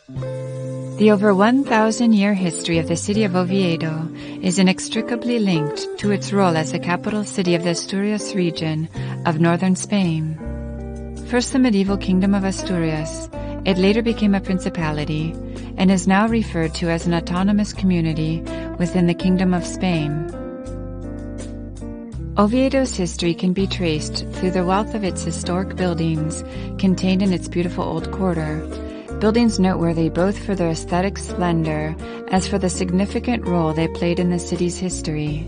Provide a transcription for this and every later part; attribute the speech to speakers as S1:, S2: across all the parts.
S1: The over 1,000-year history of the city of Oviedo is inextricably linked to its role as the capital city of the Asturias region of northern Spain. First the medieval kingdom of Asturias, it later became a principality and is now referred to as an autonomous community within the Kingdom of Spain. Oviedo's history can be traced through the wealth of its historic buildings contained in its beautiful old quarter, buildings noteworthy both for their aesthetic splendor as for the significant role they played in the city's history.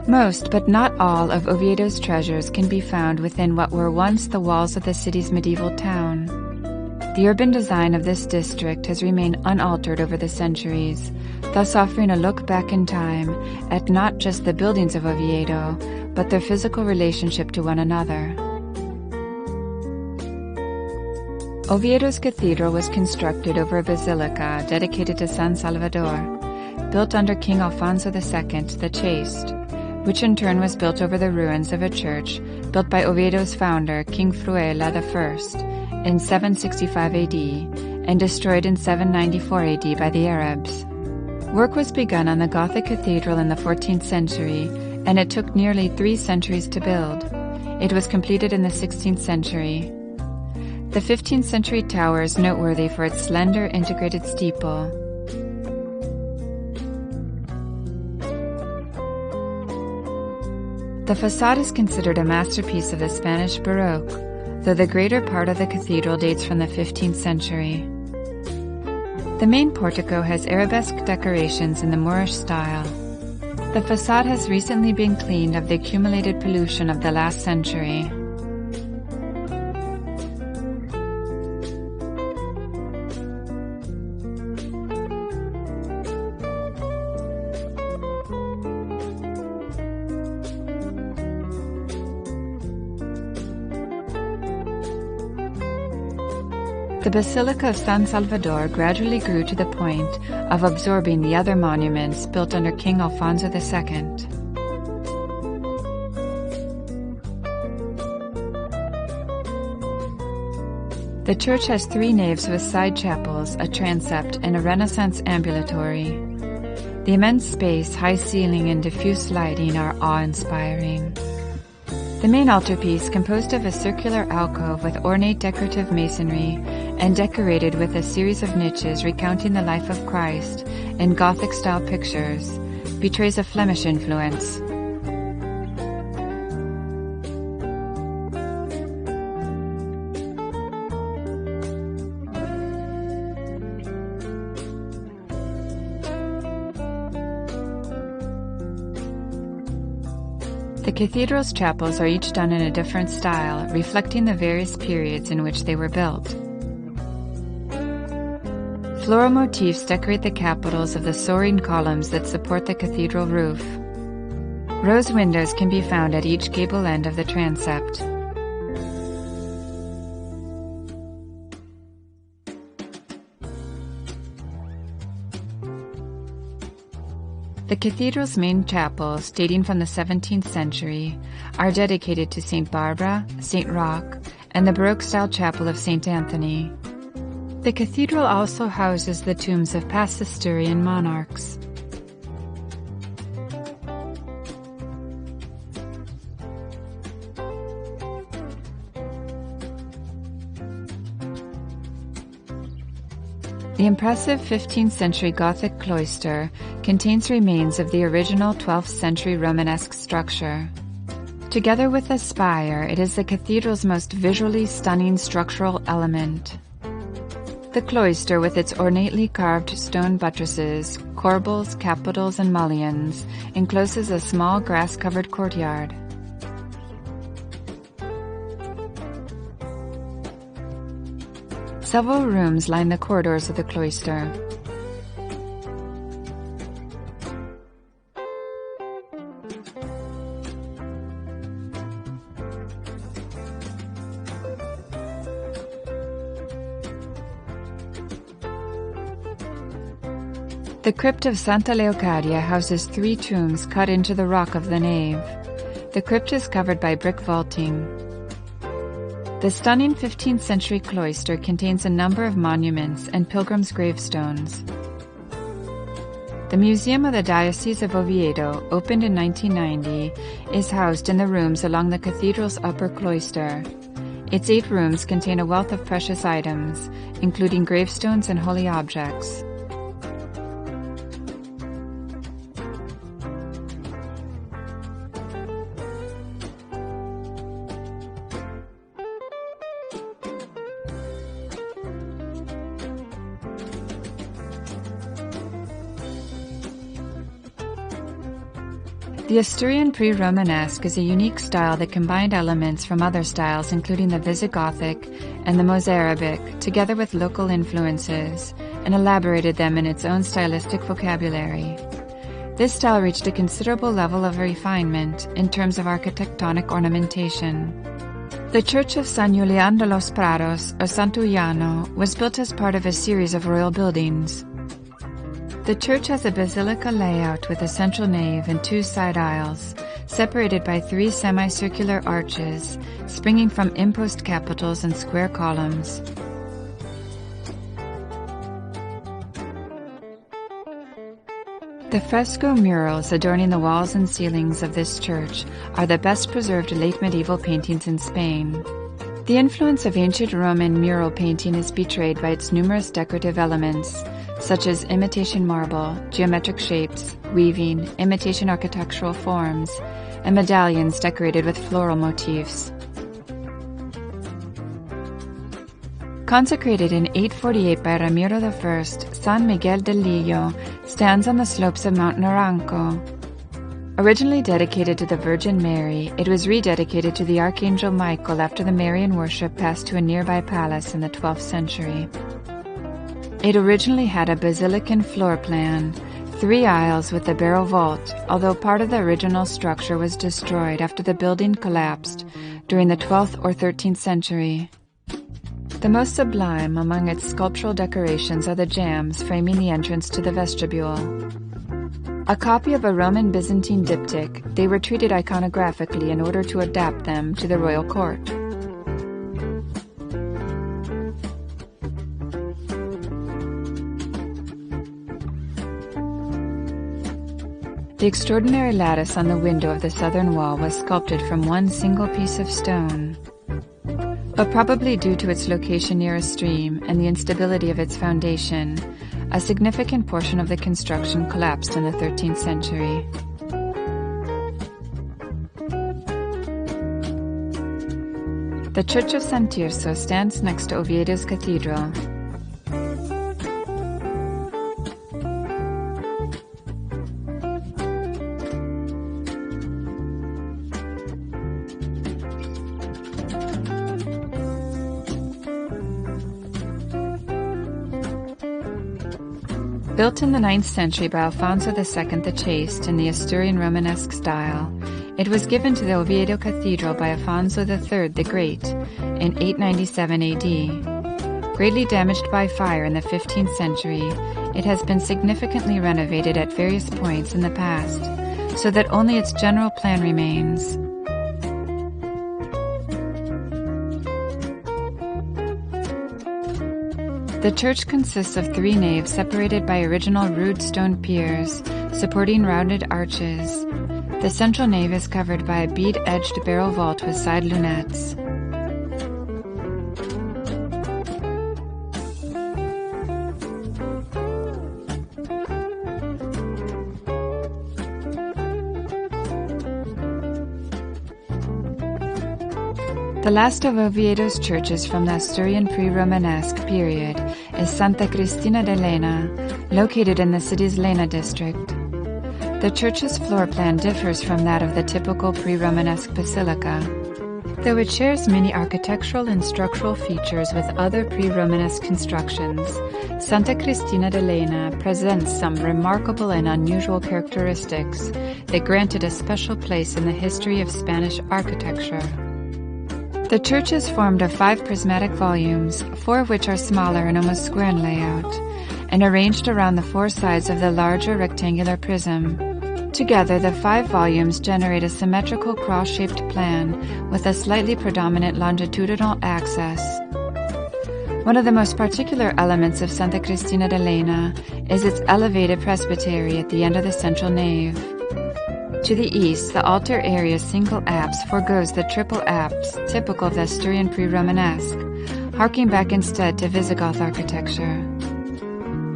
S1: Most, but not all, of Oviedo's treasures can be found within what were once the walls of the city's medieval town. The urban design of this district has remained unaltered over the centuries, thus offering a look back in time at not just the buildings of Oviedo, but their physical relationship to one another. Oviedo's cathedral was constructed over a basilica dedicated to San Salvador, built under King Alfonso II the Chaste, which in turn was built over the ruins of a church built by Oviedo's founder, King Fruela I, in 765 AD and destroyed in 794 AD by the Arabs. Work was begun on the Gothic cathedral in the 14th century, and it took nearly 3 centuries to build. It was completed in the 16th century. The 15th century tower is noteworthy for its slender integrated steeple. The facade is considered a masterpiece of the Spanish Baroque, though the greater part of the cathedral dates from the 15th century. The main portico has arabesque decorations in the Moorish style. The facade has recently been cleaned of the accumulated pollution of the last century. The Basilica of San Salvador gradually grew to the point of absorbing the other monuments built under King Alfonso II. The church has 3 naves with side chapels, a transept, and a Renaissance ambulatory. The immense space, high ceiling, and diffuse lighting are awe-inspiring. The main altarpiece, composed of a circular alcove with ornate decorative masonry and decorated with a series of niches recounting the life of Christ in Gothic-style pictures, betrays a Flemish influence. The cathedral's chapels are each done in a different style, reflecting the various periods in which they were built. Floral motifs decorate the capitals of the soaring columns that support the cathedral roof. Rose windows can be found at each gable end of the transept. The cathedral's main chapels, dating from the 17th century, are dedicated to St. Barbara, St. Roch, and the Baroque-style chapel of St. Anthony. The cathedral also houses the tombs of past Asturian monarchs. The impressive 15th century Gothic cloister contains remains of the original 12th century Romanesque structure. Together with the spire, it is the cathedral's most visually stunning structural element. The cloister, with its ornately carved stone buttresses, corbels, capitals, and mullions, encloses a small grass-covered courtyard. Several rooms line the corridors of the cloister. The crypt of Santa Leocadia houses 3 tombs cut into the rock of the nave. The crypt is covered by brick vaulting. The stunning 15th century cloister contains a number of monuments and pilgrims' gravestones. The Museum of the Diocese of Oviedo, opened in 1990, is housed in the rooms along the cathedral's upper cloister. Its 8 rooms contain a wealth of precious items, including gravestones and holy objects. The Asturian pre-Romanesque is a unique style that combined elements from other styles including the Visigothic and the Mozarabic, together with local influences, and elaborated them in its own stylistic vocabulary. This style reached a considerable level of refinement in terms of architectonic ornamentation. The Church of San Julián de los Prados, or Santullano, was built as part of a series of royal buildings. The church has a basilica layout with a central nave and 2 side aisles, separated by 3 semicircular arches, springing from impost capitals and square columns. The fresco murals adorning the walls and ceilings of this church are the best preserved late medieval paintings in Spain. The influence of ancient Roman mural painting is betrayed by its numerous decorative elements, such as imitation marble, geometric shapes, weaving, imitation architectural forms, and medallions decorated with floral motifs. Consecrated in 848 by Ramiro I, San Miguel del Lillo stands on the slopes of Mount Naranco. Originally dedicated to the Virgin Mary, it was rededicated to the Archangel Michael after the Marian worship passed to a nearby palace in the 12th century. It originally had a basilican floor plan, 3 aisles with a barrel vault, although part of the original structure was destroyed after the building collapsed during the 12th or 13th century. The most sublime among its sculptural decorations are the jambs framing the entrance to the vestibule. A copy of a Roman Byzantine diptych, they were treated iconographically in order to adapt them to the royal court. The extraordinary lattice on the window of the southern wall was sculpted from one single piece of stone. But probably due to its location near a stream and the instability of its foundation, a significant portion of the construction collapsed in the 13th century. The Church of San Tirso stands next to Oviedo's cathedral. Built in the 9th century by Alfonso II the Chaste in the Asturian Romanesque style, it was given to the Oviedo Cathedral by Alfonso III the Great in 897 AD. Greatly damaged by fire in the 15th century, it has been significantly renovated at various points in the past, so that only its general plan remains. The church consists of 3 naves separated by original rude stone piers, supporting rounded arches. The central nave is covered by a bead-edged barrel vault with side lunettes. The last of Oviedo's churches from the Asturian pre-Romanesque period is Santa Cristina de Lena, located in the city's Lena district. The church's floor plan differs from that of the typical pre-Romanesque basilica. Though it shares many architectural and structural features with other pre-Romanesque constructions, Santa Cristina de Lena presents some remarkable and unusual characteristics that grant it a special place in the history of Spanish architecture. The church is formed of 5 prismatic volumes, 4 of which are smaller and almost square in layout, and arranged around the 4 sides of the larger rectangular prism. Together, the 5 volumes generate a symmetrical cross-shaped plan with a slightly predominant longitudinal axis. One of the most particular elements of Santa Cristina d'Elena is its elevated presbytery at the end of the central nave. To the east, the altar area's single apse forgoes the triple apse typical of the Asturian pre-Romanesque, harking back instead to Visigoth architecture.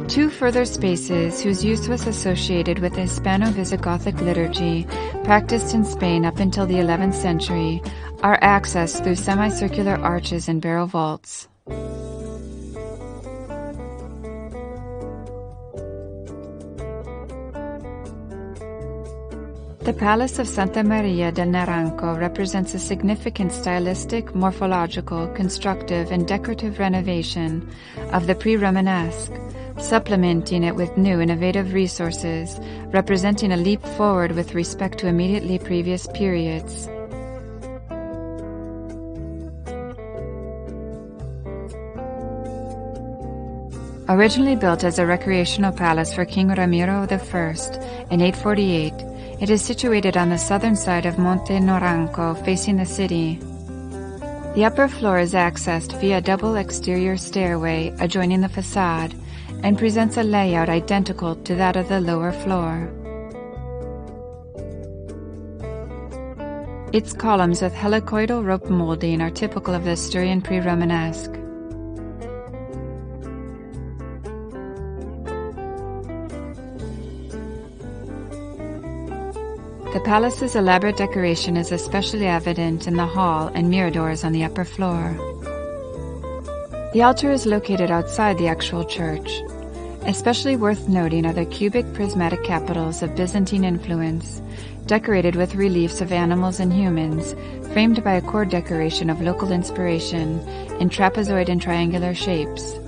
S1: 2 further spaces, whose use was associated with the Hispano-Visigothic liturgy practiced in Spain up until the 11th century, are accessed through semicircular arches and barrel vaults. The Palace of Santa Maria del Naranco represents a significant stylistic, morphological, constructive, and decorative renovation of the pre-Romanesque, supplementing it with new innovative resources, representing a leap forward with respect to immediately previous periods. Originally built as a recreational palace for King Ramiro I in 848, it is situated on the southern side of Monte Naranco, facing the city. The upper floor is accessed via a double exterior stairway adjoining the facade and presents a layout identical to that of the lower floor. Its columns with helicoidal rope molding are typical of the Asturian pre-Romanesque. The palace's elaborate decoration is especially evident in the hall and miradors on the upper floor. The altar is located outside the actual church. Especially worth noting are the cubic prismatic capitals of Byzantine influence, decorated with reliefs of animals and humans, framed by a cord decoration of local inspiration in trapezoid and triangular shapes.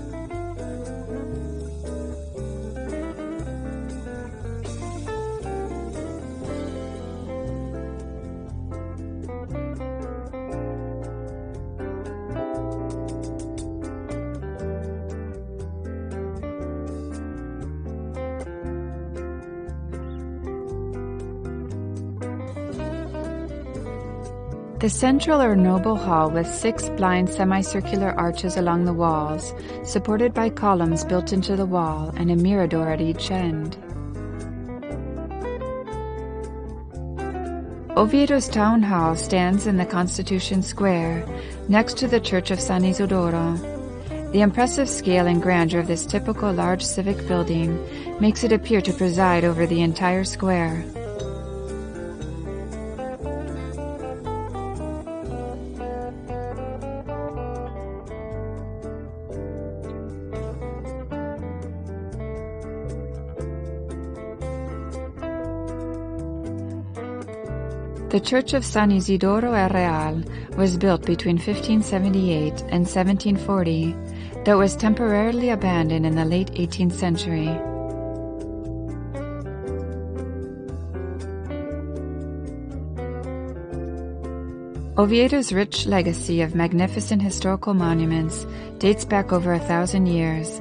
S1: The central or noble hall with 6 blind semicircular arches along the walls, supported by columns built into the wall and a mirador at each end. Oviedo's town hall stands in the Constitution Square, next to the Church of San Isidoro. The impressive scale and grandeur of this typical large civic building makes it appear to preside over the entire square. The Church of San Isidoro el Real was built between 1578 and 1740, though it was temporarily abandoned in the late 18th century. Oviedo's rich legacy of magnificent historical monuments dates back over 1,000 years,